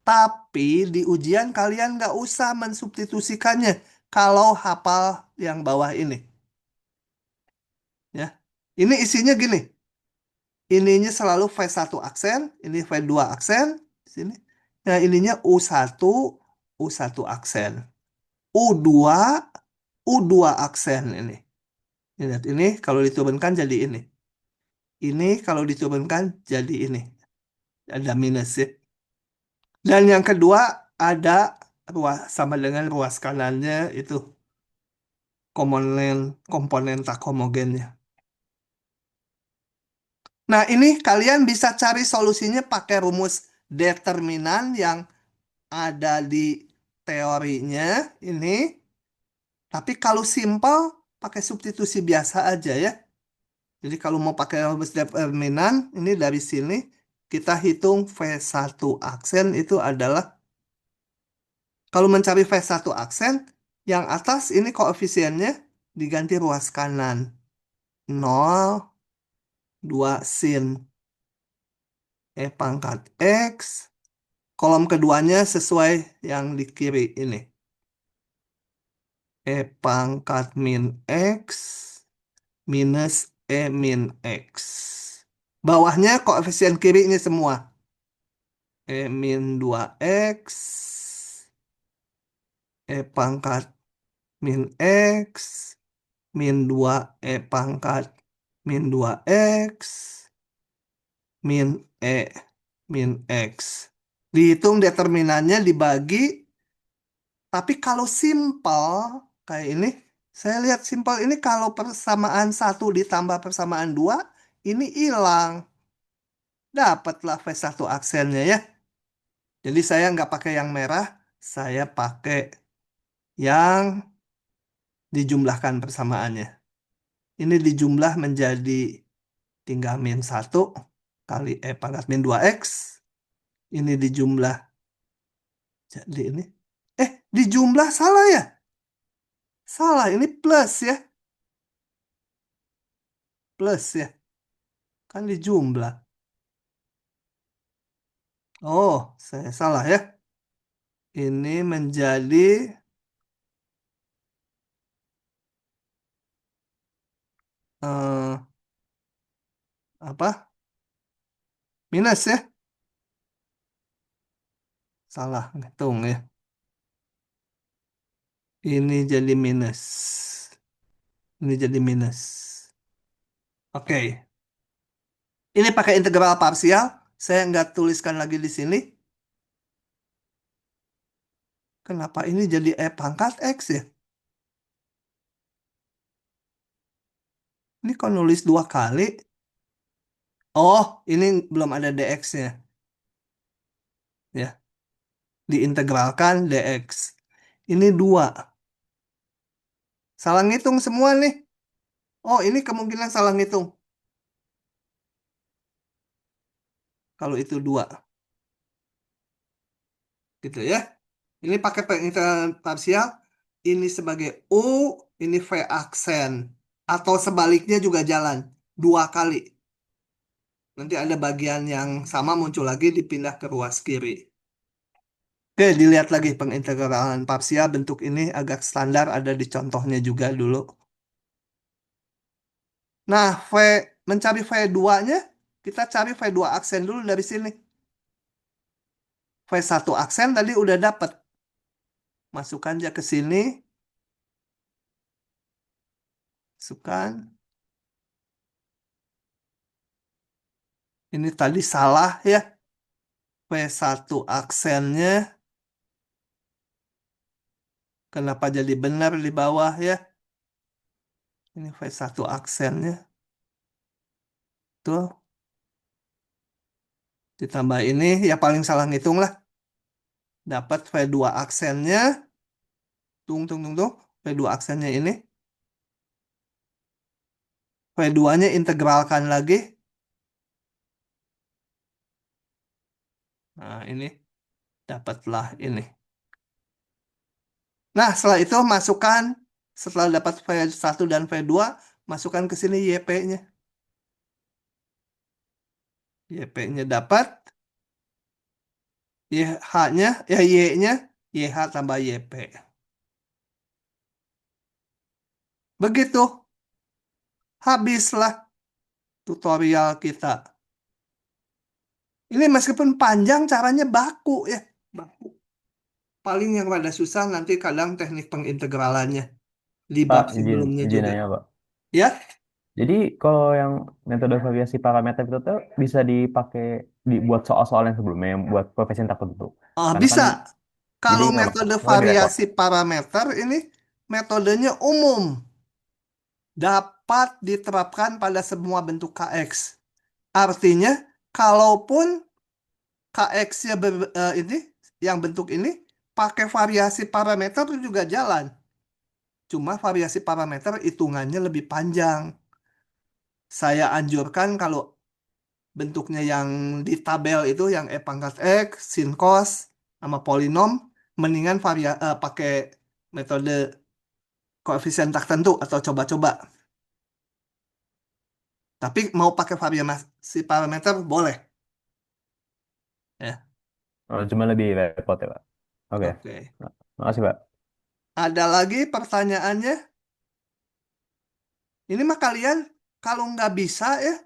Tapi di ujian kalian nggak usah mensubstitusikannya kalau hafal yang bawah ini. Ya. Ini isinya gini. Ininya selalu V1 aksen, ini V2 aksen, sini. Nah, ininya U1, U1 aksen. U2, U2 aksen ini. Lihat ini kalau diturunkan jadi ini. Ini kalau diturunkan jadi ini. Ada minus ya. Dan yang kedua ada ruas sama dengan ruas kanannya itu komponen tak homogennya. Nah, ini kalian bisa cari solusinya pakai rumus determinan yang ada di teorinya ini. Tapi kalau simpel, pakai substitusi biasa aja ya. Jadi kalau mau pakai rumus determinan, ini dari sini kita hitung V1 aksen itu adalah, kalau mencari V1 aksen, yang atas ini koefisiennya diganti ruas kanan. 0, 2 sin E pangkat X. Kolom keduanya sesuai yang di kiri ini. E pangkat min X minus E min X. Bawahnya koefisien kirinya semua. E min 2X. E pangkat min X. Min 2 E pangkat min 2X. Min E min X. Dihitung determinannya dibagi. Tapi kalau simpel kayak ini, saya lihat simpel ini kalau persamaan 1 ditambah persamaan 2, ini hilang. Dapatlah V1 aksennya ya. Jadi saya nggak pakai yang merah, saya pakai yang dijumlahkan persamaannya. Ini dijumlah menjadi tinggal min 1 kali E pangkat min 2X. Ini dijumlah. Jadi ini. Dijumlah salah ya? Salah, ini plus ya. Plus ya. Kan dijumlah. Oh, saya salah ya. Ini menjadi apa? Minus ya. Salah ngitung ya. Ini jadi minus. Ini jadi minus. Oke. Ini pakai integral parsial. Saya nggak tuliskan lagi di sini. Kenapa ini jadi E pangkat X ya? Ini kok nulis 2 kali? Oh, ini belum ada dx-nya. Ya. Diintegralkan dx. Ini 2. Salah ngitung semua nih. Oh, ini kemungkinan salah ngitung. Kalau itu 2. Gitu ya. Ini pakai pengintegralan parsial. Ini sebagai U, ini V aksen. Atau sebaliknya juga jalan. 2 kali. Nanti ada bagian yang sama muncul lagi dipindah ke ruas kiri. Oke, dilihat lagi pengintegralan parsial. Bentuk ini agak standar, ada di contohnya juga dulu. Nah, mencari V2-nya, kita cari V2 aksen dulu dari sini. V1 aksen tadi udah dapat. Masukkan aja ke sini. Masukkan. Ini tadi salah ya. V1 aksennya. Kenapa jadi benar di bawah ya? Ini V1 aksennya. Tuh. Ditambah ini, ya paling salah ngitung lah. Dapat V2 aksennya. Tung. V2 aksennya ini. V2-nya integralkan lagi. Nah, ini. Dapatlah ini. Nah, setelah itu masukkan. Setelah dapat V1 dan V2, masukkan ke sini YP-nya. YP-nya dapat. Y-nya, Y-nya, YH tambah YP. Begitu. Habislah tutorial kita. Ini meskipun panjang, caranya baku ya. Baku. Paling yang pada susah nanti kadang teknik pengintegralannya. Di bab Pak, sebelumnya izin juga. nanya, Pak. Ya, Jadi kalau yang metode variasi parameter itu tuh bisa dipakai buat soal-soal yang sebelumnya yang buat koefisien tertentu. Karena kan bisa. jadi Kalau nggak metode lebih repot. variasi parameter ini metodenya umum, dapat diterapkan pada semua bentuk KX. Artinya, kalaupun KX-nya ini, yang bentuk ini, pakai variasi parameter itu juga jalan. Cuma variasi parameter hitungannya lebih panjang. Saya anjurkan kalau bentuknya yang di tabel itu, yang E pangkat X, sin cos, sama polinom, mendingan pakai metode koefisien tak tentu atau coba-coba. Tapi mau pakai variasi parameter boleh. Ya, Oh, cuma lebih repot ya, Pak. Oke. oke. Nah, makasih, Pak. Ada lagi pertanyaannya? Ini mah kalian kalau nggak bisa ya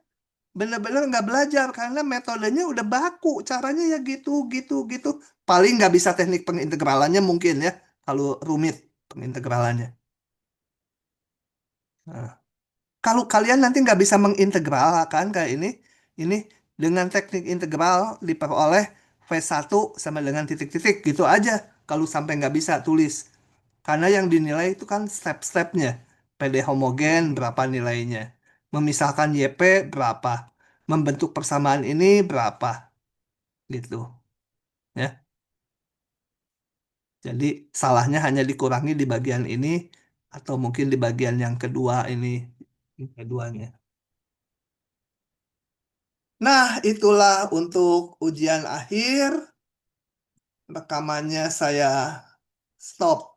bener-bener nggak belajar karena metodenya udah baku, caranya ya gitu, gitu, gitu. Paling nggak bisa teknik pengintegralannya mungkin ya, kalau rumit pengintegralannya. Nah, kalau kalian nanti nggak bisa mengintegral kan kayak ini dengan teknik integral diperoleh V1 sama dengan titik-titik gitu aja. Kalau sampai nggak bisa tulis. Karena yang dinilai itu kan step-stepnya. PD homogen berapa nilainya. Memisahkan YP berapa. Membentuk persamaan ini berapa. Gitu. Ya. Jadi salahnya hanya dikurangi di bagian ini. Atau mungkin di bagian yang kedua ini. Yang keduanya. Nah, itulah untuk ujian akhir. Rekamannya saya stop.